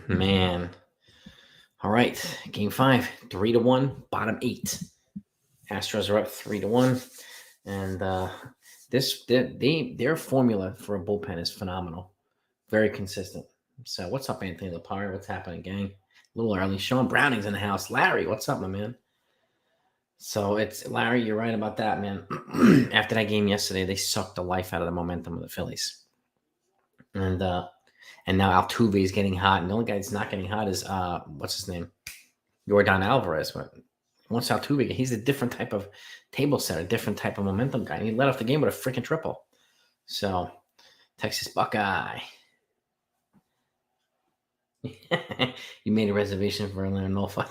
Man. All right. Game 5, 3-1, bottom 8. Astros are up 3-1. And their formula for a bullpen is phenomenal. Very consistent. So what's up, Anthony Lapari? What's happening, gang? A little early. Sean Browning's in the house. Larry, what's up, my man? So it's Larry, you're right about that, man. After that game yesterday, they sucked the life out of the momentum of the Phillies. And now Altuve is getting hot. And the only guy that's not getting hot is what's his name? Yordan Alvarez. But once Altuve, he's a different type of table setter, different type of momentum guy. And he led off the game with a freaking triple. So Texas Buckeye. You made a reservation for Verlander Nolfa.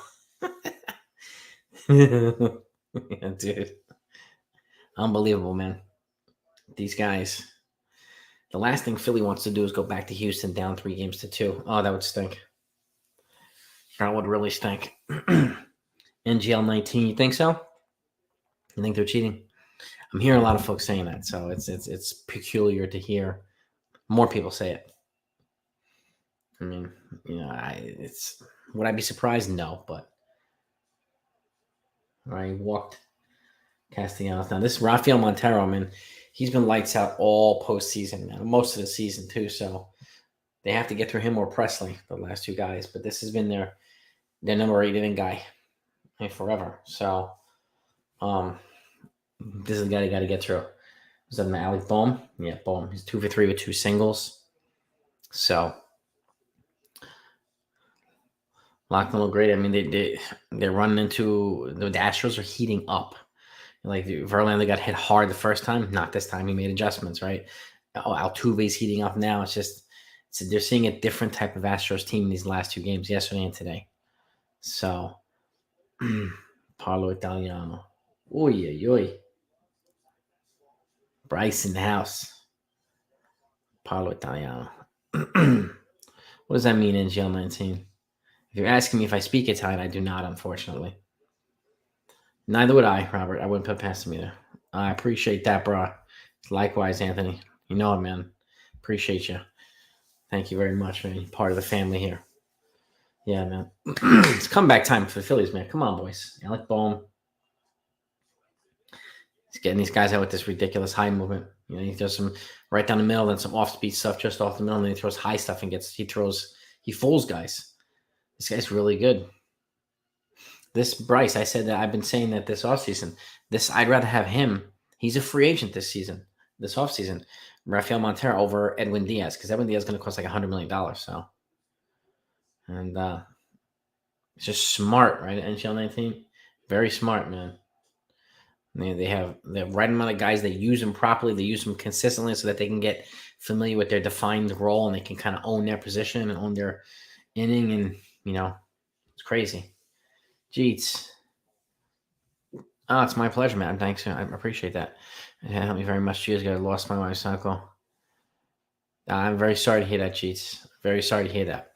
Yeah, dude. Unbelievable, man. These guys. The last thing Philly wants to do is go back to Houston down 3-2. Oh, that would stink. That would really stink. NGL 19, you think so? You think they're cheating? I'm hearing a lot of folks saying that, so it's peculiar to hear more people say it. I mean, would I be surprised? No, but I walked Castellanos. Now this Rafael Montero, man, he's been lights out all postseason, man, most of the season too. So they have to get through him or Presley, the last two guys. But this has been their number 8 inning guy forever. So this is the guy you got to get through. Was that Alec Bohm? Yeah, Bohm. He's 2 for 3 with 2 singles. So Lockton looked great. I mean, they're running into the Astros are heating up. Like Verlander got hit hard the first time. Not this time. He made adjustments, right? Oh, Altuve's heating up now. They're seeing a different type of Astros team in these last 2 games, yesterday and today. So, Parlo Italiano. Oy, oy. Bryce in the house. Parlo Italiano. What does that mean, NGL 19? If you're asking me if I speak Italian, I do not, unfortunately. Neither would I, Robert. I wouldn't put past me there. I appreciate that, bro. Likewise, Anthony. You know it, man. Appreciate you. Thank you very much, man. You're part of the family here. Yeah, man. It's comeback time for the Phillies, man. Come on, boys. Alec Bohm. He's getting these guys out with this ridiculous high movement. He does some right down the middle, then some off-speed stuff just off the middle, and then he throws high stuff and he fools guys. This guy's really good. This Bryce, I said that I've been saying that this offseason. I'd rather have him. He's a free agent this offseason. Rafael Montero over Edwin Diaz, because Edwin Diaz is going to cost like $100 million. So, and it's just smart, right? NHL 19, very smart, man. They have the right amount of guys. They use them properly. They use them consistently so that they can get familiar with their defined role and they can kind of own their position and own their inning. And it's crazy. Jeets. Oh, it's my pleasure, man. Thanks. I appreciate that. It helped me very much. Cheers, I lost my wife's uncle. I'm very sorry to hear that, Cheats. Very sorry to hear that.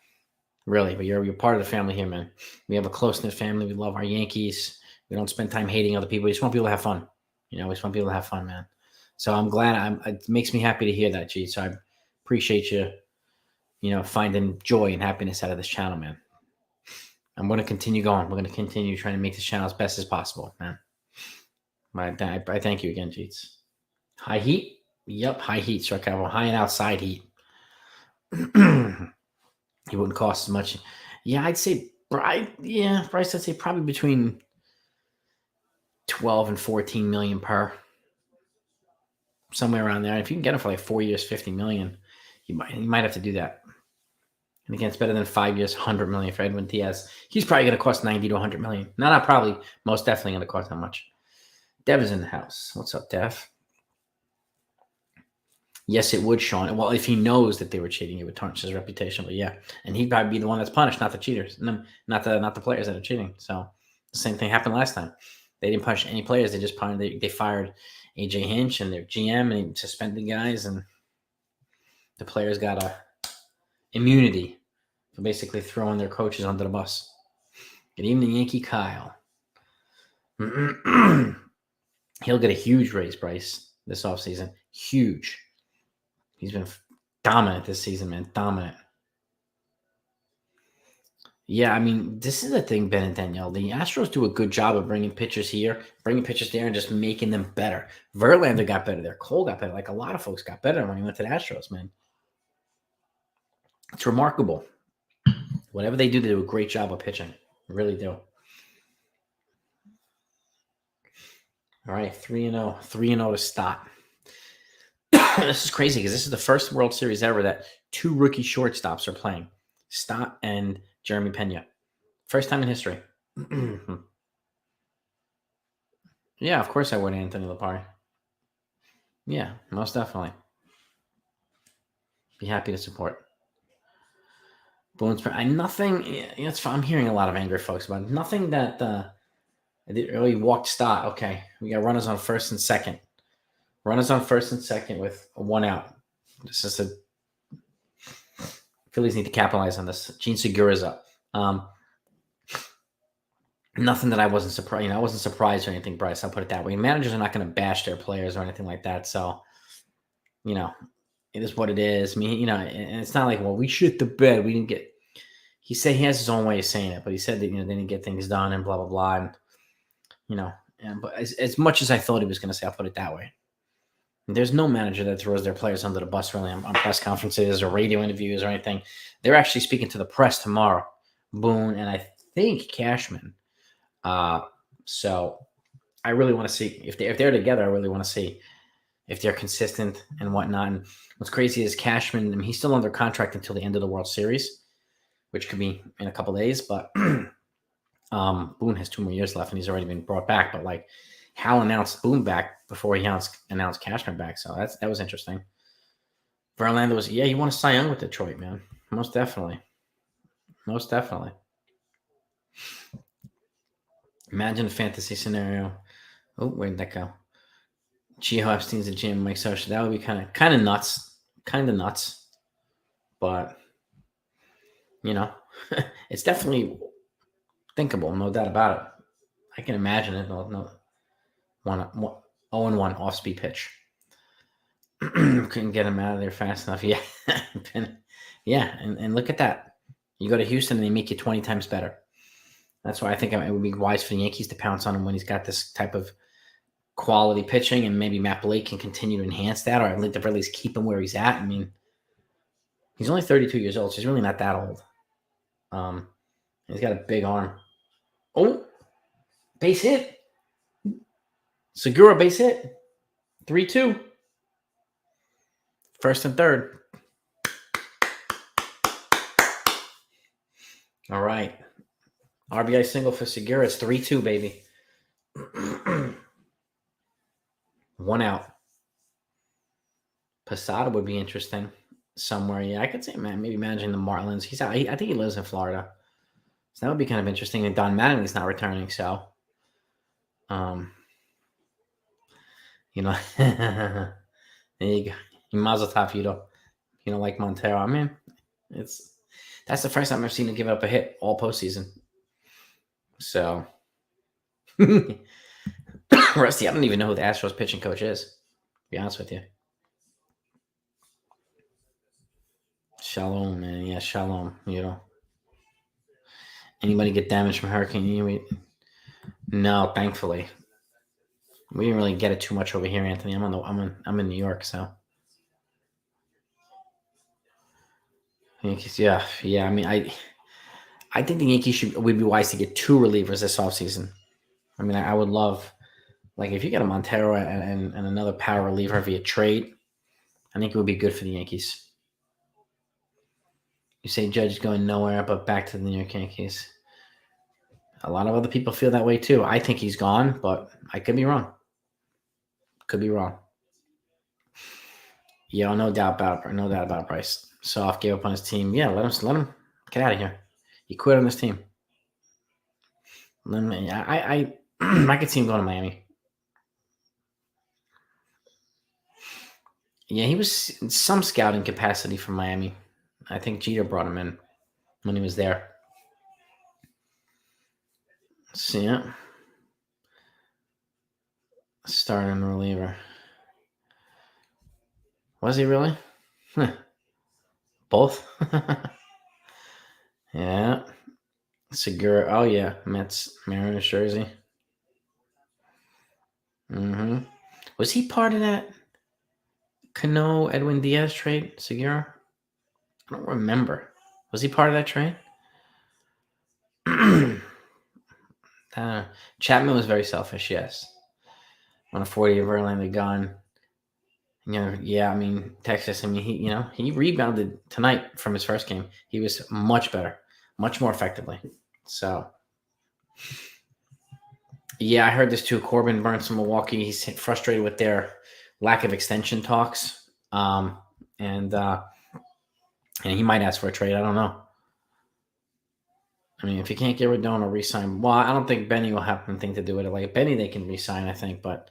Really, but you're part of the family here, man. We have a close-knit family. We love our Yankees. We don't spend time hating other people. We just want people to have fun. We just want people to have fun, man. So I'm glad. It makes me happy to hear that, Cheats. So I appreciate you, finding joy and happiness out of this channel, man. I'm going to continue going. We're going to continue trying to make this channel as best as possible, man. I thank you again, Cheats. High heat? Yep, high heat. Struck out high and outside heat. He wouldn't cost as much. Yeah, I'd say Bryce. I'd say probably between 12 and 14 million per. Somewhere around there. If you can get him for like 4 years, 50 million, you might have to do that. And again, it's better than 5 years, 100 million for Edwin Diaz. He's probably going to cost 90 to 100 million. Not probably, most definitely going to cost that much. Dev is in the house. What's up, Dev? Yes, it would, Sean. Well, if he knows that they were cheating, it would tarnish his reputation. But yeah, and he'd probably be the one that's punished, not the cheaters, not the players that are cheating. So the same thing happened last time. They didn't punish any players. They just they fired AJ Hinch and their GM and suspended guys, and the players got a immunity for basically throwing their coaches under the bus. Good evening, Yankee Kyle. He'll get a huge raise, Bryce, this offseason. Huge. He's been dominant this season, man. Dominant. Yeah, I mean, this is the thing, Ben and Danielle. The Astros do a good job of bringing pitchers here, bringing pitchers there, and just making them better. Verlander got better there. Cole got better. Like a lot of folks got better when he went to the Astros, man. It's remarkable. Whatever they do a great job of pitching. They really do. All right, 3-0. 3-0 to start. This is crazy because this is the first World Series ever that two rookie shortstops are playing. Stott and Jeremy Pena. First time in history. Yeah, of course I would, Anthony Lipari. Yeah, most definitely. Be happy to support. Balloons. Nothing. It's. I'm hearing a lot of angry folks about it. Nothing that really walked Stott. Okay, we got runners on first and second. Runners on first and second with one out. This is a Phillies need to capitalize on this. Gene Segura's up. Nothing that I wasn't surprised. I wasn't surprised or anything, Bryce. I'll put it that way. Managers are not going to bash their players or anything like that. So, it is what it is. I mean, and it's not like, well, we shit the bed. We didn't get. He said he has his own way of saying it, but he said that they didn't get things done and blah blah blah. And but as much as I thought he was going to say, I'll put it that way. There's no manager that throws their players under the bus really on press conferences or radio interviews or anything. They're actually speaking to the press tomorrow, Boone and I think Cashman. So I really want to see if they're together. I really want to see if they're consistent and whatnot. And what's crazy is Cashman. I mean, he's still under contract until the end of the World Series, which could be in a couple days. But Boone has 2 more years left, and he's already been brought back. But like Hal announced Boone back before he announced Cashman back, so that was interesting. Verlander was he won a Cy Young with Detroit, man. Most definitely. Imagine a fantasy scenario. Oh, where did that go? Gio Epstein's a gym, Mike Scioscia. That would be kind of nuts. But it's definitely thinkable, no doubt about it. I can imagine it. No, 0-1 off-speed pitch. Couldn't get him out of there fast enough. Yeah, yeah, and look at that. You go to Houston and they make you 20 times better. That's why I think it would be wise for the Yankees to pounce on him when he's got this type of quality pitching, and maybe Matt Blake can continue to enhance that, or at least keep him where he's at. I mean, he's only 32 years old, so he's really not that old. He's got a big arm. Oh, base hit. Segura base hit. 3-2. First and third. All right. RBI single for Segura. It's 3-2, baby. 1 out. Posada would be interesting somewhere. Yeah, I could say, man, maybe managing the Marlins. He's out. I think he lives in Florida. So that would be kind of interesting. And Don Mattingly's not returning, so there you go. Mazel tov, you don't like Montero. I mean, that's the first time I've seen him give up a hit all postseason. So, Rusty, I don't even know who the Astros pitching coach is, to be honest with you. Shalom, man. Yeah, shalom, Anybody get damaged from hurricane? No, thankfully. We didn't really get it too much over here, Anthony. I'm in New York, so. Yankees, yeah. I mean, I think the Yankees would be wise to get 2 relievers this offseason. I mean, I would love, like, if you get a Montero and another power reliever via trade, I think it would be good for the Yankees. You say Judge is going nowhere but back to the New York Yankees. A lot of other people feel that way too. I think he's gone, but I could be wrong. Yeah, no doubt about it, Bryce. Soft gave up on his team. Yeah, let him get out of here. He quit on his team. I could see him going to Miami. Yeah, he was in some scouting capacity for Miami. I think Jeter brought him in when he was there. So, yeah. Starting reliever. Was he really? Both? Yeah. Segura. Oh yeah, Mets, Mariners jersey. Mm-hmm. Was he part of that Cano Edwin Diaz trade? Segura? I don't remember. Was he part of that trade? uh, Chapman was very selfish. Yes, on a 40 of Verlander gone. Yeah. I mean, Texas. I mean, he rebounded tonight from his first game. He was much better, much more effectively. So yeah, I heard this too. Corbin Burnes from Milwaukee. He's frustrated with their lack of extension talks. And and he might ask for a trade. I don't know. I mean, if you can't get Rodon or resign, well, I don't think Benny will have anything to do with it. Like Benny, they can resign, I think, but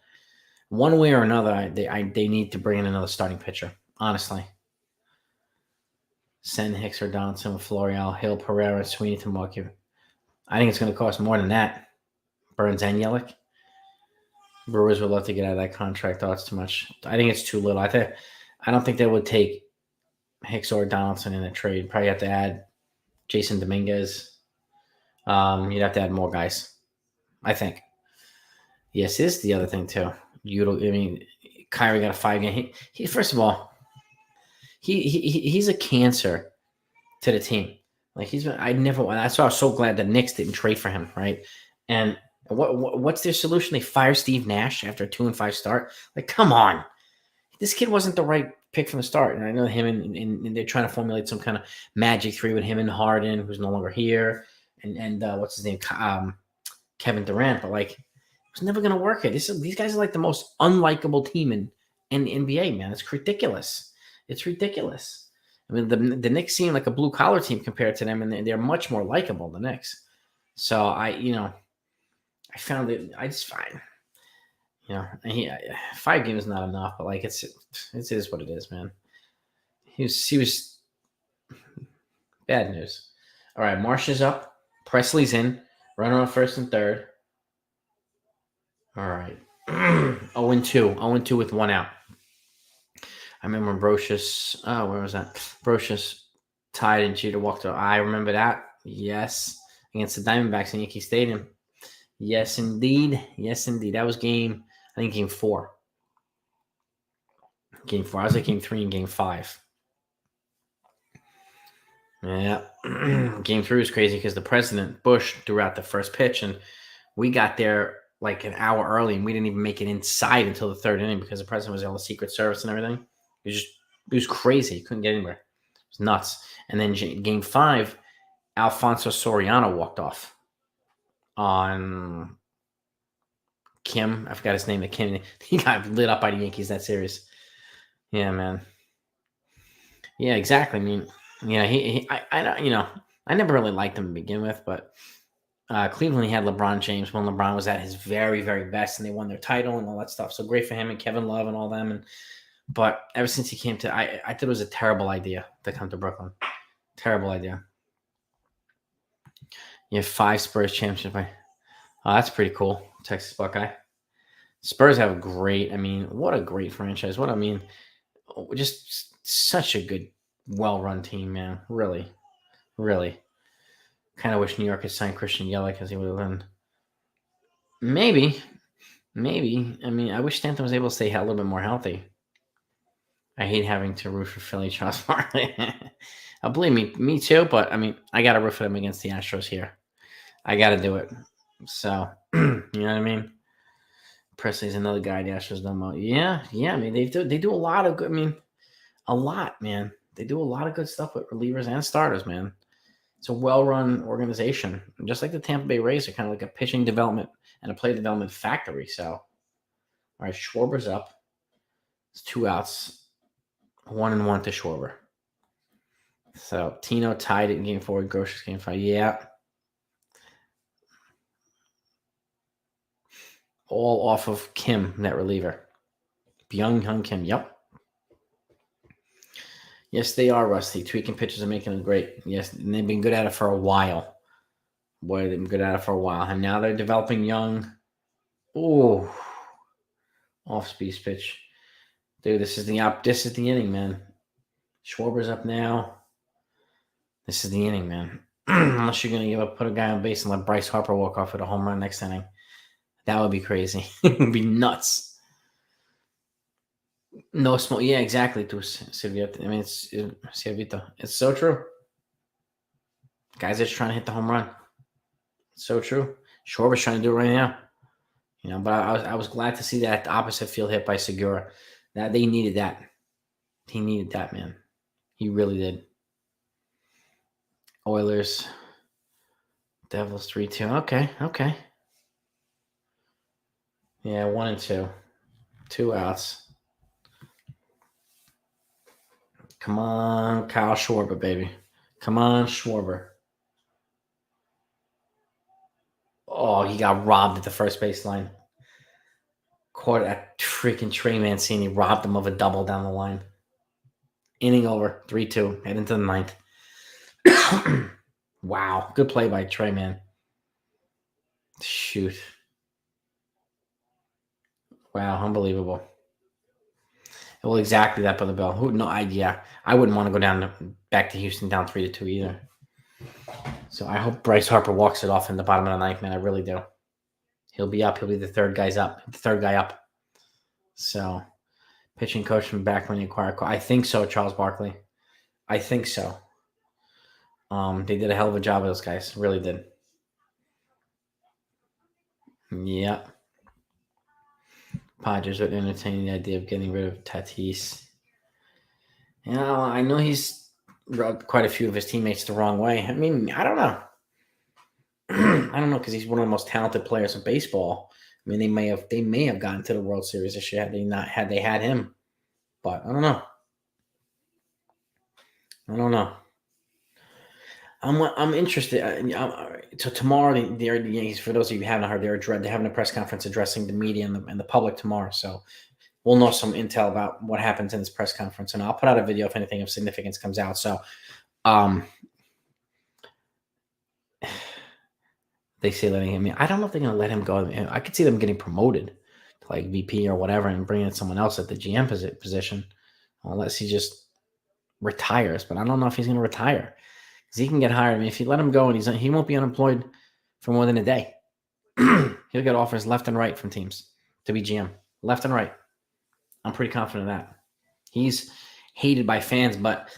one way or another, they need to bring in another starting pitcher. Honestly, send Hicks or Donaldson with Florial, Hill, Pereira, Sweeney to Milwaukee. I think it's going to cost more than that. Burns and Yelich. Brewers would love to get out of that contract. Oh, it's too much. I think it's too little. I don't think they would take Hicks or Donaldson in a trade. Probably have to add Jason Dominguez. You'd have to add more guys, I think. Yes, this is the other thing too. Kyrie got a 5 game. He first of all, he's a cancer to the team. Like he's been. I never. That's why I was so glad the Knicks didn't trade for him, right? And what's their solution? They fire Steve Nash after a 2-5 start. Like, come on, this kid wasn't the right pick from the start. And I know him and they're trying to formulate some kind of magic three with him and Harden, who's no longer here, and what's his name, Kevin Durant. But like, it's never going to work here. These guys are like the most unlikable team in the NBA, man. It's ridiculous. It's ridiculous. I mean, the Knicks seem like a blue collar team compared to them, and they're much more likable. The Knicks. So I found it. I just find, 5 games is not enough, but like it is what it is, man. He was bad news. All right, Marsh is up. Presley's in. Runner on first and third. All right. 0-2. 0-2 with 1 out. I remember Brocious. Oh, where was that? Brocious tied and Jeter walked out. I remember that. Yes. Against the Diamondbacks in Yankee Stadium. Yes, indeed. Yes, indeed. That was game 4. Game 4. I was at game 3 and game 5. Yeah. Game 3 was crazy because the president, Bush, threw out the first pitch, and we got there like an hour early, and we didn't even make it inside until the 3rd inning because the president was on the Secret Service and everything. It was crazy. He couldn't get anywhere. It was nuts. And then game 5, Alfonso Soriano walked off on Kim. I forgot his name. Kim. He got lit up by the Yankees that series. Yeah, man. Yeah, exactly. I mean, yeah, I never really liked him to begin with, but Cleveland, he had LeBron James when LeBron was at his very, very best, and they won their title and all that stuff. So great for him and Kevin Love and all them. But ever since he came to, I thought it was a terrible idea to come to Brooklyn. Terrible idea. You have 5 Spurs championships. Oh, that's pretty cool. Texas Buckeye. Spurs have what a great franchise. Just such a good, well-run team, man. Really, really. Kind of wish New York had signed Christian Yelich because he would have been. Maybe. I mean, I wish Stanton was able to stay a little bit more healthy. I hate having to root for Philly, Charles Barkley. Believe me too. But I mean, I got to root for them against the Astros here. I got to do it. So, you know what I mean? Presley's another guy the Astros don't know. Yeah. I mean, they do a lot of good. I mean, a lot, man. They do a lot of good stuff with relievers and starters, man. It's a well-run organization. Just like the Tampa Bay Rays are kind of like a pitching development and a play development factory. So, all right, Schwarber's up. It's 2 outs. 1-1 to Schwarber. So, Tino tied it in game 4. Grosh's game 5. Yeah. All off of Kim, net reliever. Byung-Hyun Kim. Yep. Yes, they are, Rusty. Tweaking pitches and making them great. Yes, and they've been good at it for a while. Boy, they've been good at it for a while. And now they're developing young. Oh, off-speed pitch. Dude, this is the inning, man. Schwarber's up now. This is the inning, man. Unless you're going to put a guy on base and let Bryce Harper walk off with a home run next inning. That would be crazy. It would be nuts. No smoke. Yeah, exactly. To Silvito. I mean, it's Silvito. It's so true. Guys are just trying to hit the home run. It's so true. Schwarber's trying to do it right now. But I was glad to see that opposite field hit by Segura. That they needed that. He needed that, man. He really did. Oilers, Devils 3-2. Okay. Yeah, 1-2. 2 outs. Come on, Kyle Schwarber, baby. Come on, Schwarber. Oh, he got robbed at the first baseline. Caught that freaking Trey Mancini, robbed him of a double down the line. Inning over, 3-2, head into the ninth. Wow, good play by Trey, man. Shoot. Wow, unbelievable. Well, exactly that, Brother Bell. Who? No idea. I wouldn't want to go back to Houston down 3-2 either. So I hope Bryce Harper walks it off in the bottom of the ninth, man. I really do. He'll be up. He'll be the third guy up. So, pitching coach from back when he acquired. I think so, Charles Barkley. I think so. They did a hell of a job with those guys. Really did. Yeah. Padres are entertaining the idea of getting rid of Tatis. I know he's rubbed quite a few of his teammates the wrong way. I mean, I don't know. I don't know because he's one of the most talented players in baseball. I mean, they may have gotten to the World Series this year had they had him, but I don't know. I'm interested. So tomorrow, the Yankees. For those of you who haven't heard, they're having a press conference addressing the media and the public tomorrow. So we'll know some intel about what happens in this press conference, and I'll put out a video if anything of significance comes out. So, they say letting him. I don't know if they're going to let him go. I could see them getting promoted to like VP or whatever, and bringing in someone else at the GM position, unless he just retires. But I don't know if he's going to retire. Because he can get hired. I mean, if you let him go and he won't be unemployed for more than a day. He'll get offers left and right from teams to be GM. Left and right. I'm pretty confident of that. He's hated by fans, but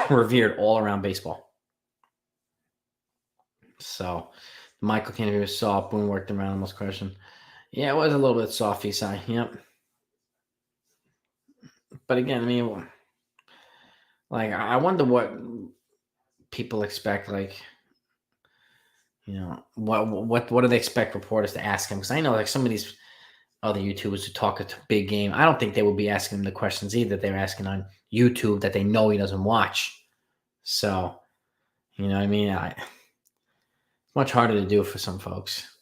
revered all around baseball. So, Michael Kennedy was soft. Boone worked around almost crushing. Yeah, it was a little bit soft, Isai. Yep. But again, I mean, like, I wonder what people expect, like, what do they expect reporters to ask him? Because I know like some of these other YouTubers who talk a big game, I don't think they would be asking him the questions either. They're asking on YouTube that they know he doesn't watch. So, you know what I mean? It's much harder to do for some folks.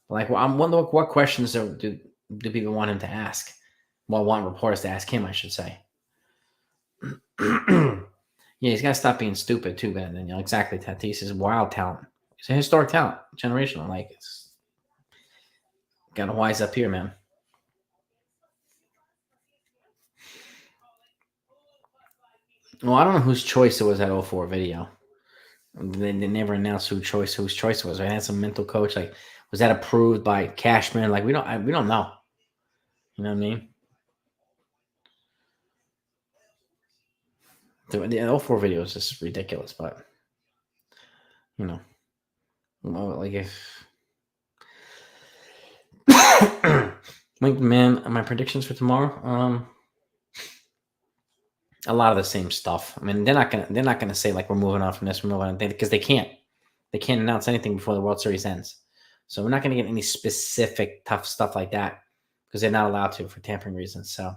Like, well, I'm wondering what questions do people want him to ask? Well, want reporters to ask him, I should say. Yeah, he's got to stop being stupid too, man. And exactly, Tatis is wild talent. He's a historic talent, generational. Like, it's got to wise up here, man. Well, I don't know whose choice it was that 04 video. They never announced whose choice it was. I had some mental coach. Like, was that approved by Cashman? Like, we don't know. You know what I mean? The 04 video is just ridiculous, but like if man, my predictions for tomorrow, a lot of the same stuff. I mean, they're not gonna say like we're moving on from this, we're moving on, because they can't announce anything before the World Series ends. So we're not gonna get any specific tough stuff like that because they're not allowed to for tampering reasons. So,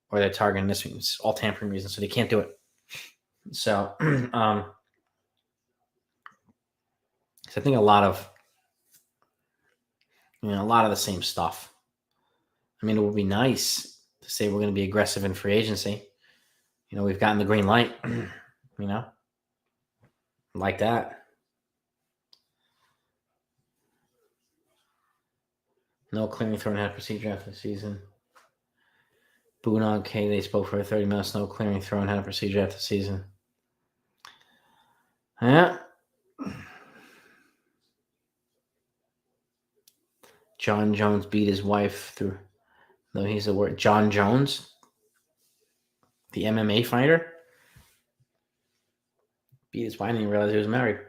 or they're targeting this week, it's all tampering reasons, so they can't do it. So, so I think a lot of the same stuff. I mean, it would be nice to say we're going to be aggressive in free agency. We've gotten the green light, like that. No clearing throwing head procedure after the season. Boone on K, they spoke for 30 minutes. No clearing throwing head procedure after the season. Yeah. John Jones beat his wife through. No, he's a word. John Jones, the MMA fighter, beat his wife. I didn't even realize he was married.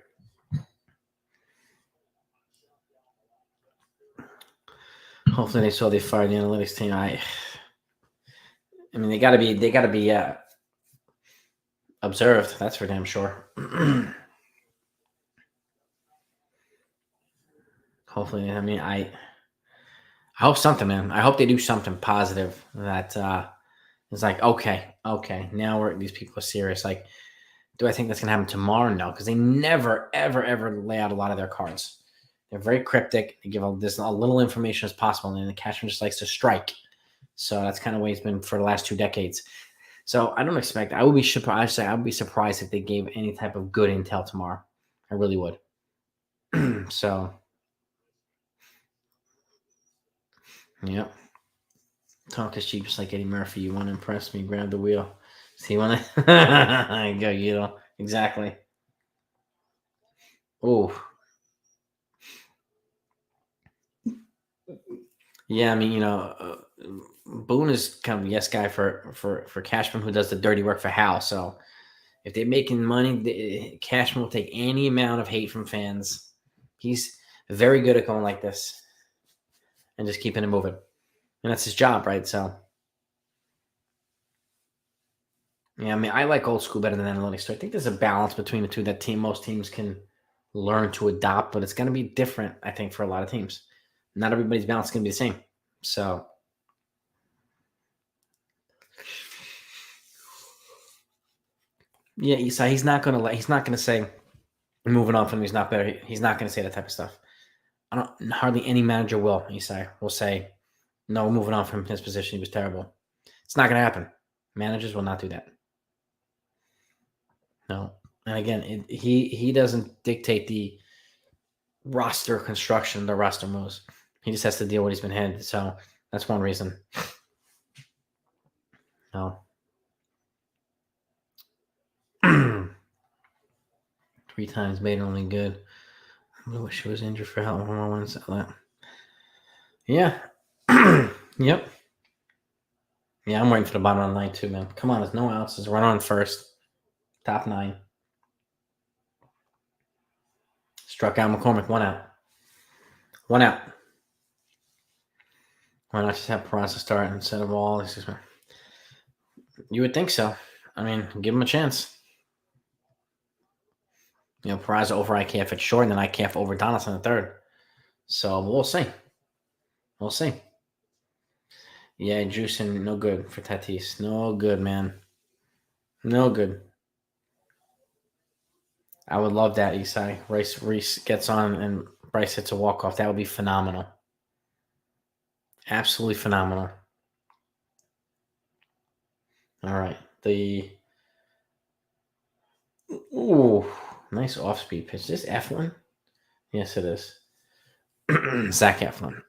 Hopefully, they saw they fired the analytics team. I mean, they gotta be observed. That's for damn sure. Hopefully, I mean, I hope something, man. I hope they do something positive that is like, okay, now these people are serious. Like, do I think that's gonna happen tomorrow? No, because they never, ever, ever lay out a lot of their cards. They're very cryptic. They give as little information as possible, and the catchman just likes to strike. So that's kind of the way it's been for the last 2 decades. So I don't expect. I would be surprised. I would be surprised if they gave any type of good intel tomorrow. I really would. So, yeah. Talk is cheap, just like Eddie Murphy. You want to impress me? Grab the wheel. See, when I go, exactly. Oh, yeah. I mean, Boone is kind of a yes guy for Cashman, who does the dirty work for Hal. So if they're making money, Cashman will take any amount of hate from fans. He's very good at going like this and just keeping it moving, and that's his job, right? So, yeah, I mean, I like old school better than analytics. So I think there's a balance between the two that most teams can learn to adopt, but it's going to be different, I think, for a lot of teams. Not everybody's balance is going to be the same. So, yeah, Isai, he's not going to say moving on from him. He's not better. He's not going to say that type of stuff. Hardly any manager will. Isai will say, no, moving on from his position. He was terrible. It's not going to happen. Managers will not do that. No. And again, he doesn't dictate the roster construction, the roster moves. He just has to deal with what he's been handed. So that's one reason. No. 3 times made it only good. I wish she was injured for how long was that? Yeah. Yep. Yeah, I'm waiting for the bottom of the line too, man. Come on, there's no outs. There's run on first. Top 9. Struck out McCormick. 1 out. 1 out. Why not just have Peraza start instead of all? You would think so. I mean, give him a chance. Peraza over IKF at short, and then IKF over Donaldson at third. So we'll see. We'll see. Yeah, juicing, no good for Tatis. No good, man. No good. I would love that, Isai. Reese gets on and Bryce hits a walk-off. That would be phenomenal. Absolutely phenomenal. All right. Ooh, nice off-speed pitch. Is this Eflin? Yes, it is. Zach Eflin.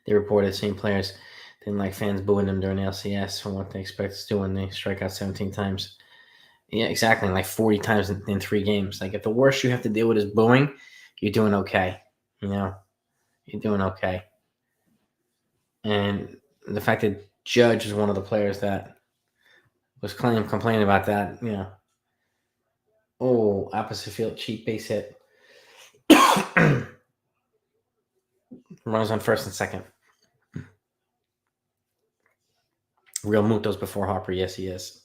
They reported same players didn't like fans booing them during LCS from what they expect to do when they strike out 17 times. Yeah, exactly. Like 40 times in 3 games. Like if the worst you have to deal with is booing, you're doing okay. You're doing okay. And the fact that Judge is one of the players that was complaining about that, Oh, opposite field, cheap base hit. Runners on first and second. Real Muto's before Harper. Yes, he is.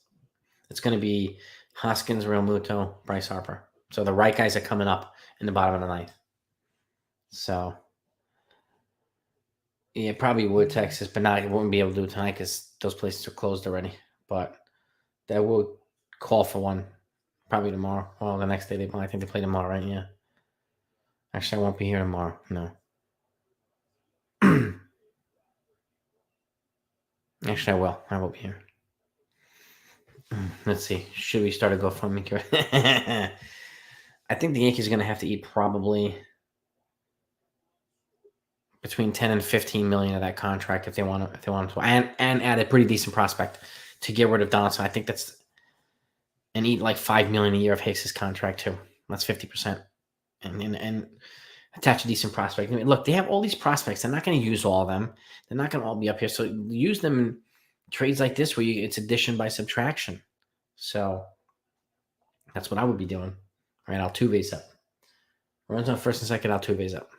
It's going to be Hoskins, Real Muto, Bryce Harper. So the right guys are coming up in the bottom of the 9th. So, yeah, probably would Texas, but it wouldn't be able to do it tonight because those places are closed already. But that will call for one probably tomorrow. Well, the next day I think they play tomorrow, right? Yeah. Actually, I won't be here tomorrow. No. Actually, I will. I will be here. Let's see. Should we start a GoFundMe? I think the Yankees are going to have to eat probably between 10 and 15 million of that contract if they want to, and add a pretty decent prospect to get rid of Donaldson. I think that's and eat like $5 million a year of Hicks' contract too. That's 50%, and attach a decent prospect. I mean, look, they have all these prospects. They're not going to use all of them. They're not going to all be up here. So use them in trades like this where it's addition by subtraction. So that's what I would be doing. All right, Altuve's up. Runs on first and second, Altuve's up.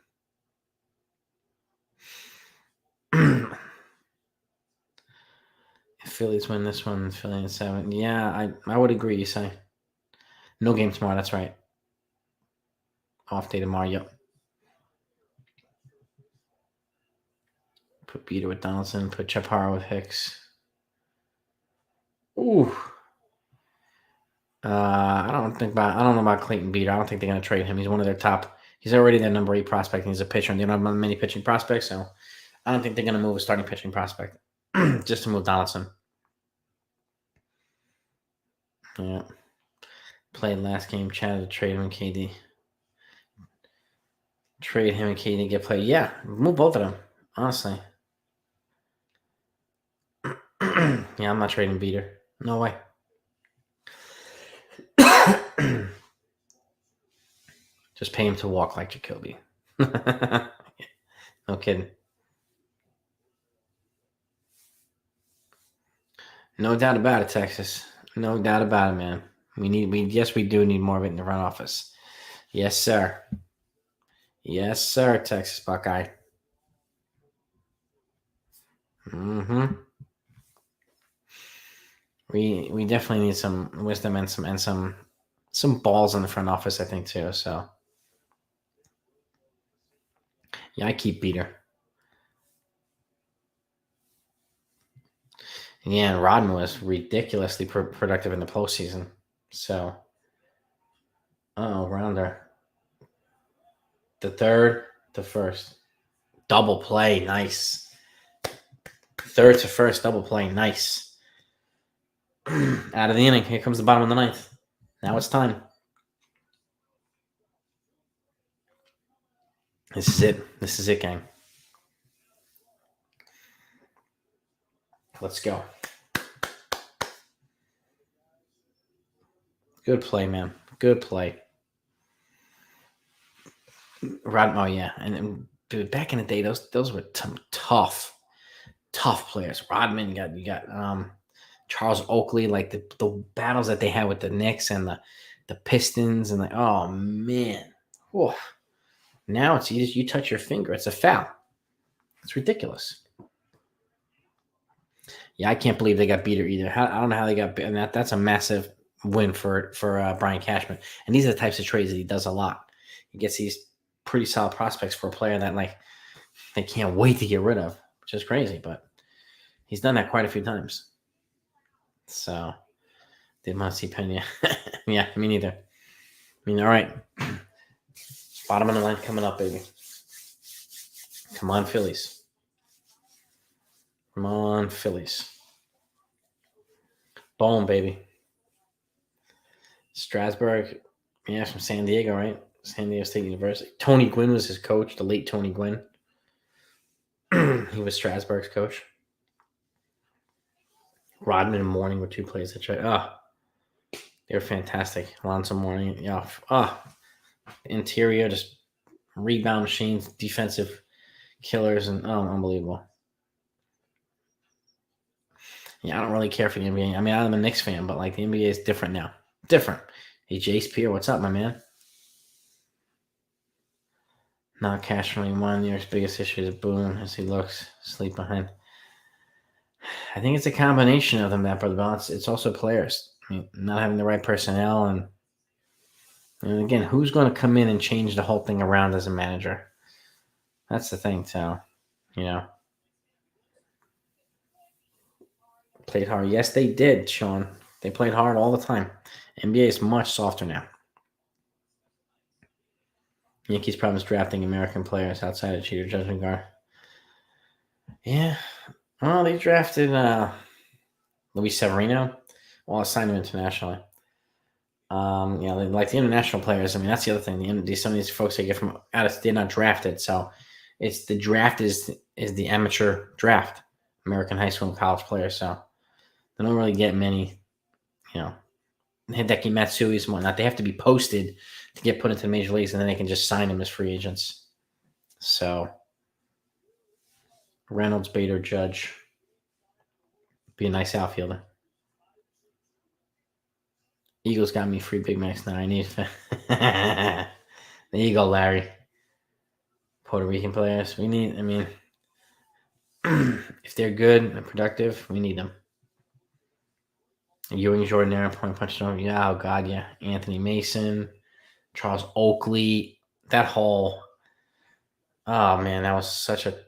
Phillies win this one, Philly in 7. Yeah, I would agree, you say. No game tomorrow, that's right. Off day tomorrow, yep. Put Beater with Donaldson, put Chaparro with Hicks. Ooh. I don't know about Clayton Beater. I don't think they're going to trade him. He's one of their top. He's already their number 8 prospect, and he's a pitcher, and they don't have many pitching prospects, so I don't think they're going to move a starting pitching prospect just to move Donaldson. Yeah. Played last game, chatted to trade him and KD. Trade him and KD get played. Yeah, move both of them, honestly. Yeah, I'm not trading Beater. No way. Just pay him to walk like Jacoby. No kidding. No doubt about it, Texas. No doubt about it, man. We do need more of it in the front office. Yes, sir. Yes, sir, Texas Buckeye. Mm-hmm. We definitely need some wisdom and some balls in the front office, I think, too. So yeah, I keep Beater. Yeah, and Rodman was ridiculously productive in the postseason. So, rounder. The third, the first. Double play, nice. Third to first, double play, nice. Out of the inning, here comes the bottom of the ninth. Now it's time. This is it. This is it, gang. Let's go. Good play, man. Good play. Oh yeah, and dude, back in the day, those were some tough players. Rodman, you got Charles Oakley, like the battles that they had with the Knicks and the Pistons, and like, oh man, whoa. Now it's you touch your finger, it's a foul. It's ridiculous. Yeah, I can't believe they got Beater either. I don't know how they got, and that's a massive win for Brian Cashman. And these are the types of trades that he does a lot. He gets these pretty solid prospects for a player that like they can't wait to get rid of, which is crazy, but he's done that quite a few times. So, did not see Pena. Yeah, me neither. I mean, all right. Bottom of the line coming up, baby. Come on, Phillies. Come on, Phillies. Boom, baby. Strasburg, yeah, from San Diego, right? San Diego State University. Tony Gwynn was his coach, the late Tony Gwynn. He was Strasburg's coach. Rodman and Mourning were 2 plays that tried. They were fantastic. Alonso Mourning, yeah. Interior, just rebound machines, defensive killers, and unbelievable. Yeah, I don't really care for the NBA. I mean, I'm a Knicks fan, but like the NBA is different now. Different. Hey, Jace Pierre, what's up, my man? Not cash from anyone. New York's biggest issue is Boone as he looks sleep behind. I think it's a combination of them, that brother balance. It's also players. I mean, not having the right personnel, and again, who's going to come in and change the whole thing around as a manager? That's the thing, so played hard. Yes, they did, Sean. They played hard all the time. NBA is much softer now. Yankees' problem is drafting American players outside of Cheater Judgment Guard. Yeah. Well, they drafted Luis Severino. Well, I signed him internationally. Like the international players. I mean, that's the other thing. Some of these folks they get from out of they're not drafted. So it's the draft is the amateur draft, American high school and college players. So they don't really get many, Hideki Matsui's and whatnot. They have to be posted to get put into the major leagues, and then they can just sign them as free agents. So Reynolds, Bader, Judge be a nice outfielder. Eagles got me free Big Macs now. I need. There you go, Larry. Puerto Rican players. We need. I mean, if they're good and productive, we need them. Ewing, Jordan, Aaron, point punch over. Yeah, oh God, yeah. Anthony Mason, Charles Oakley. That whole. Oh man, that was such a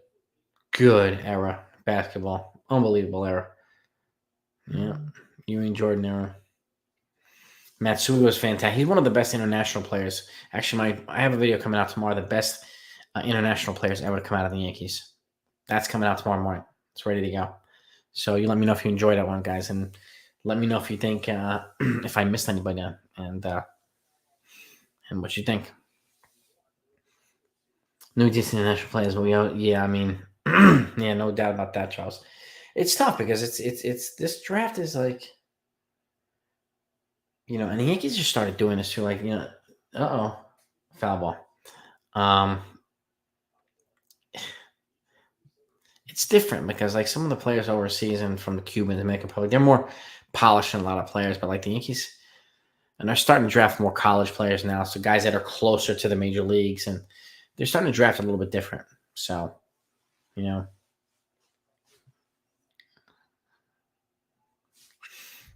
good era basketball. Unbelievable era. Yeah, Ewing, Jordan, era. Matsui was fantastic. He's one of the best international players. Actually, I have a video coming out tomorrow. The best international players ever to come out of the Yankees. That's coming out tomorrow morning. It's ready to go. So you let me know if you enjoy that one, guys, and let me know if you think if I missed anybody and what you think. New decent international players, but I mean, yeah, no doubt about that, Charles. It's tough because it's this draft is like, and the Yankees just started doing this too, like, foul ball. It's different because like some of the players overseas and from the Cubans and Dominican Republic, they're more polished than a lot of players, but like the Yankees, and they're starting to draft more college players now, so guys that are closer to the major leagues, and they're starting to draft a little bit different. So,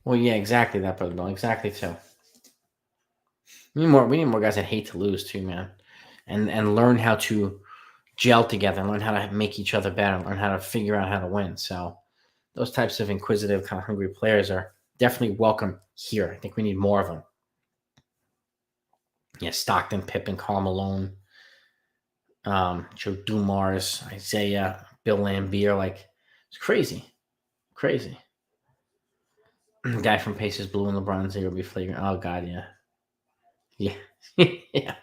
well, yeah, exactly that, brother Bill, exactly too. We need more guys that hate to lose too, man, and learn how to gel together, and learn how to make each other better, learn how to figure out how to win. So, those types of inquisitive, kind of hungry players are definitely welcome here. I think we need more of them. Yeah, Stockton, Pippen, Karl Malone, Joe Dumars, Isaiah, Bill Lambier. Like, it's crazy. Crazy. Guy from Pacers, Blue and LeBron Zero be flagrant. Oh, God, yeah. Yeah. Yeah.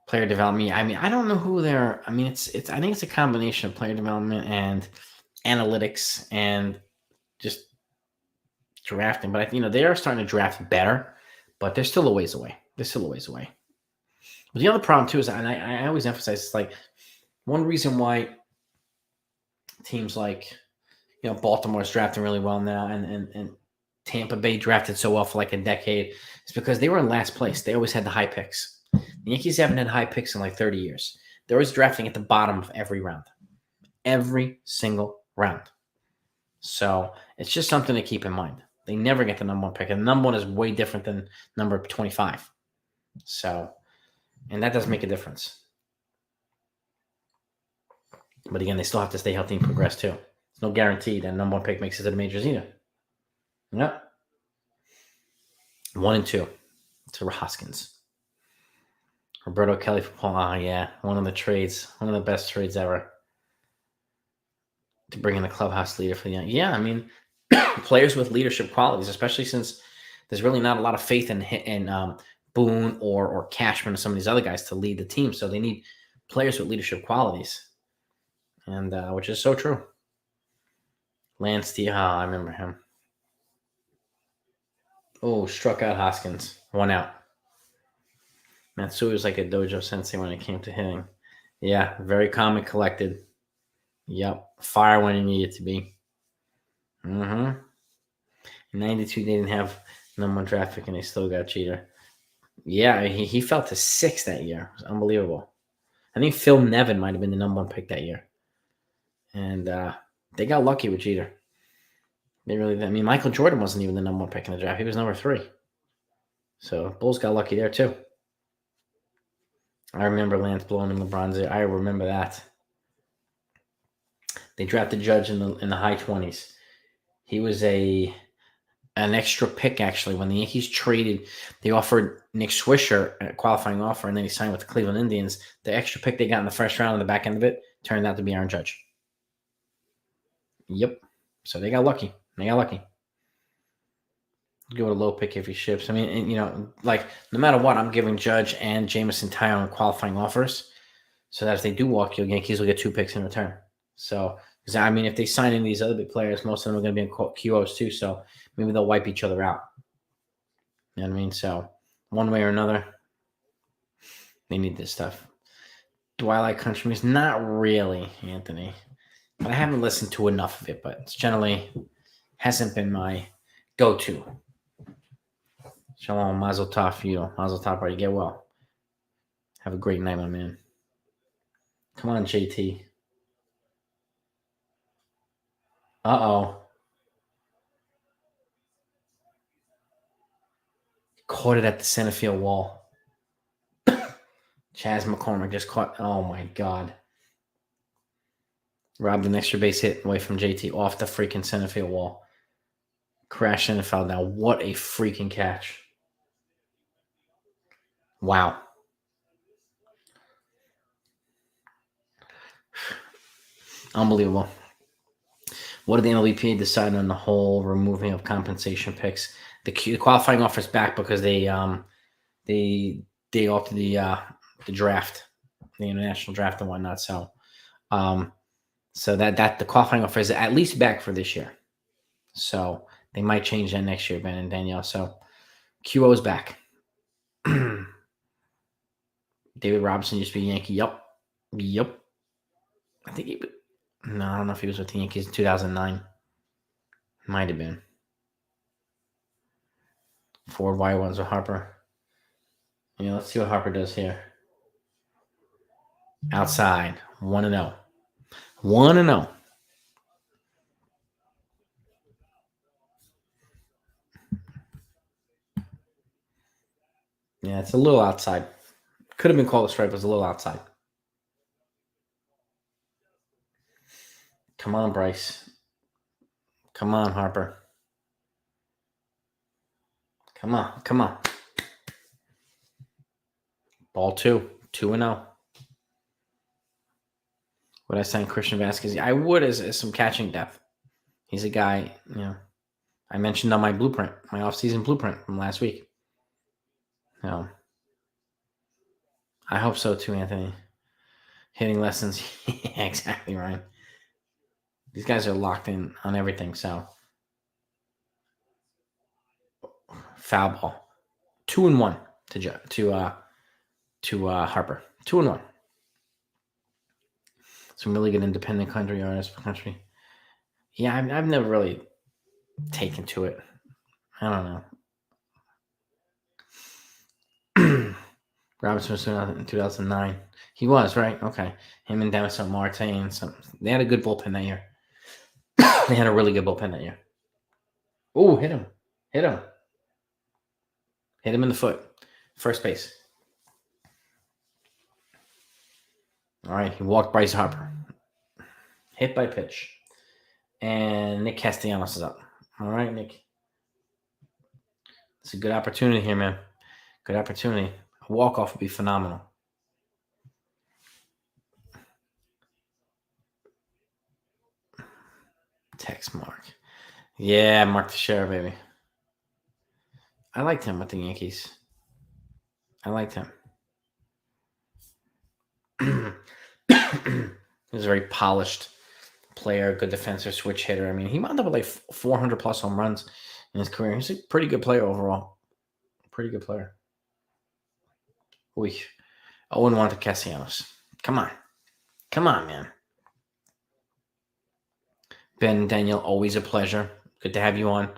Player development. I mean, I don't know who they're. I mean, I think it's a combination of player development and analytics and just drafting. But they are starting to draft better, but they're still a ways away. But the other problem too is, and I always emphasize, it's like one reason why teams like Baltimore's drafting really well now, and Tampa Bay drafted so well for like a decade, is because they were in last place. They always had the high picks. The Yankees haven't had high picks in like 30 years. They're always drafting at the bottom of every single round. So it's just something to keep in mind. They never get the number one pick, and the number one is way different than number 25. So, and that does make a difference. But again, they still have to stay healthy and progress too. It's no guarantee that number one pick makes it to the majors either. Yep. 1 and 2 to Hoskins. Roberto Kelly for Paul. Oh, yeah. One of the best trades ever. To bring in the clubhouse leader for the Yankees. Yeah, I mean, players with leadership qualities, especially since there's really not a lot of faith in Boone or Cashman or some of these other guys to lead the team. So they need players with leadership qualities, and which is so true. Lance T. I remember him. Oh, struck out Hoskins. 1 out. Matsui was like a dojo sensei when it came to hitting. Yeah, very calm and collected. Yep. Fire when he needed to be. In 92, they didn't have number one draft pick, and they still got Jeter. Yeah, he fell to 6 that year. It was unbelievable. I think Phil Nevin might have been the number one pick that year. And they got lucky with Jeter. They really did. I mean, Michael Jordan wasn't even the number one pick in the draft. He was number 3. So Bulls got lucky there too. I remember Lance blowing in LeBron's ear. I remember that. They drafted Judge in the high 20s. He was an extra pick, actually. When the Yankees traded, they offered Nick Swisher a qualifying offer, and then he signed with the Cleveland Indians. The extra pick they got in the first round on the back end of it turned out to be Aaron Judge. Yep. So they got lucky. Give it a low pick if he ships. I mean, like no matter what, I'm giving Judge and Jameson Taillon qualifying offers, so that if they do walk you, Yankees will get 2 picks in return. So, because I mean, if they sign in these other big players, most of them are going to be in QOs too. So maybe they'll wipe each other out. You know what I mean? So one way or another, They need this stuff. Do I like country music? Not really, Anthony. But I haven't listened to enough of it, but it's generally hasn't been my go-to. Shalom, mazel tov, you. Mazel tov, you get well. Have a great night, my man. Come on, JT. Uh-oh. Caught it at the center field wall. Chaz McCormick just caught. Oh, my God. Robbed an extra base hit away from JT off the freaking center field wall. Crashed in and fell down. What a freaking catch. Wow. Unbelievable. What did the MLBPA decide on the whole removing of compensation picks? The qualifying offer is back because they opted the draft, the international draft and whatnot. So that the qualifying offer is at least back for this year. So they might change that next year, Ben and Danielle. So QO is back. David Robinson used to be a Yankee. Yep. I think I don't know if he was with the Yankees in 2009. Might have been. 4 wide ones with Harper. Yeah, let's see what Harper does here. Outside. 1-0. 1-0. Yeah, it's a little outside. Could have been called a strike, but it's a little outside. Come on, Bryce. Come on, Harper. Come on. Ball 2. 2-0. Would I sign Christian Vasquez? I would as some catching depth. He's a guy, I mentioned on my blueprint, my off-season blueprint from last week. I hope so too, Anthony. Hitting lessons. Yeah, exactly, Ryan. These guys are locked in on everything, so. Foul ball. 2-1 to Harper. 2-1. Some really good independent country artists. Yeah, I've never really taken to it. I don't know. Robinson was in 2009. He was, right? Okay. Him and Damaso Marte and they had a good bullpen that year. They had a really good bullpen that year. Oh, hit him. Hit him in the foot. First base. All right. He walked Bryce Harper. Hit by pitch. And Nick Castellanos is up. All right, Nick. It's a good opportunity here, man. Good opportunity. A walk-off would be phenomenal. Text Mark. Yeah, Mark Teixeira, baby. I liked him with the Yankees. I liked him. He was a very polished player, good defensive switch hitter. I mean, he wound up with like 400 plus home runs in his career. He's a pretty good player overall. Pretty good player. 0-1 to Castellanos. Come on, man. Ben, Daniel, always a pleasure. Good to have you on.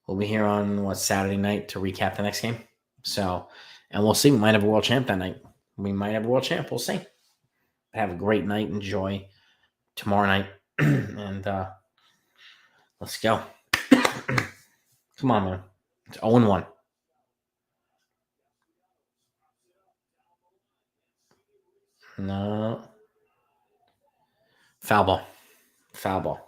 We'll be here on Saturday night to recap the next game. So, and we'll see. We might have a world champ that night. We'll see. Have a great night. Enjoy tomorrow night. And let's go. Come on, man. It's 0-1. No. Foul ball.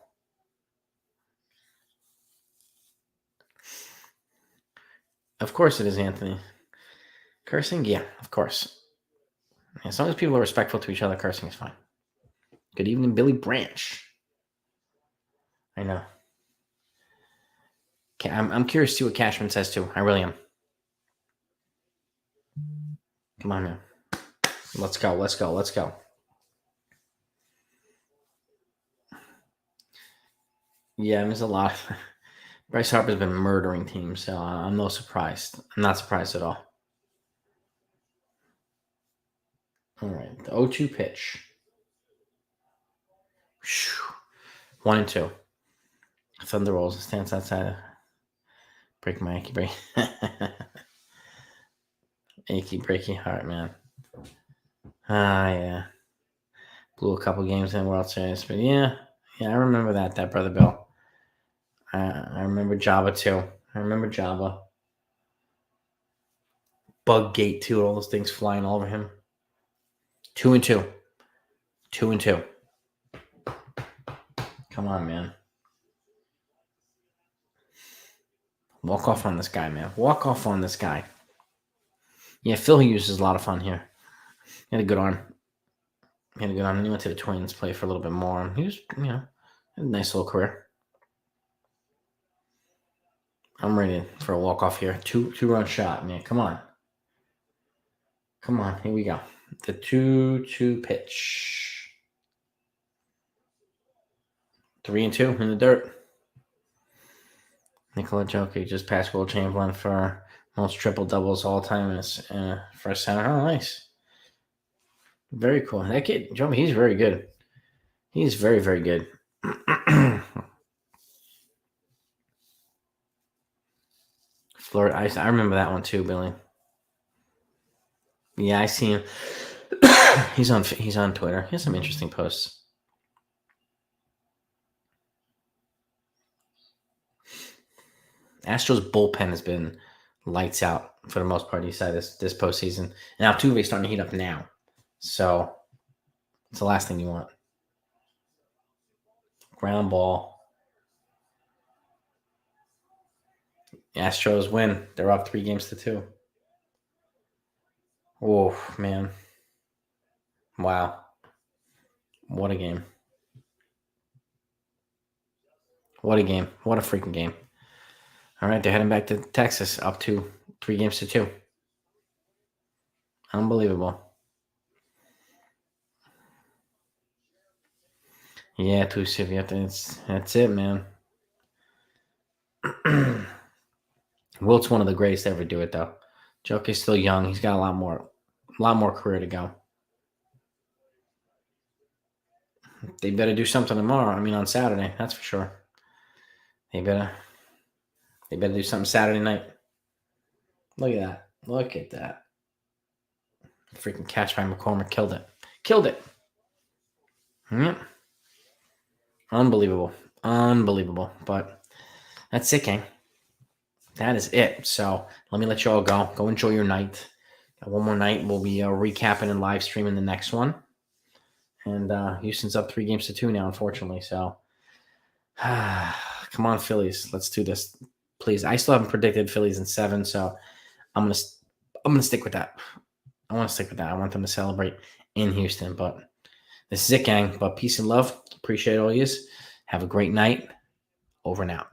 Of course it is, Anthony. Cursing? Yeah, of course. As long as people are respectful to each other, cursing is fine. Good evening, Billy Branch. I know. I'm curious to see what Cashman says, too. I really am. Come on, man. Let's go. Yeah, there's a lot. Bryce Harper's been murdering teams, so I'm not surprised at all. All right, the 0-2 pitch. 1-2. Thunder rolls, stands outside. Break my achy break. Achy breaky heart, man. Yeah. Blew a couple games in World Series, but yeah, I remember that Brother Bill. I remember Jabba too. I remember Jabba. Bug Gate too. All those things flying all over him. 2-2. 2-2. Come on, man. Walk off on this guy, man. Walk off on this guy. Yeah, Phil Hughes is a lot of fun here. He had a good arm. He went to the Twins, played for a little bit more. He was, had a nice little career. I'm ready for a walk-off here. Two-run shot, man. Come on. Come on. Here we go. The 2-2 pitch. 3-2 in the dirt. Nikola Jokic just passed Will Chamberlain for most triple doubles all time in his first center. Oh, nice. Very cool. That kid, Joe, he's very good. He's very, very good. Florida Ice. I remember that one too, Billy. Yeah, I see him. He's on Twitter. He has some interesting posts. Astros bullpen has been lights out for the most part. You said this postseason, and Altuve's starting to heat up now, so it's the last thing you want. Ground ball. Astros win. They're up 3-2. Oh man! Wow, what a game! What a game! What a freaking game! All right, they're heading back to Texas, up to 3-2. Unbelievable. Yeah, too severe. That's it, man. Wilt's one of the greatest to ever do it, though. Joker's still young. He's got a lot more career to go. They better do something tomorrow. I mean, on Saturday, that's for sure. They better do something Saturday night. Look at that. Look at that. Freaking catch by McCormick. Killed it. Yep. Unbelievable. But that's it, gang. That is it. So let me let you all go. Go enjoy your night. One more night. We'll be recapping and live streaming the next one. And Houston's up 3-2 now, unfortunately. So come on, Phillies. Let's do this, please. I still haven't predicted Phillies in 7, so I'm gonna stick with that. I want to stick with that. I want them to celebrate in Houston. But this is it, gang. But peace and love. Appreciate all yous. Have a great night. Over and out.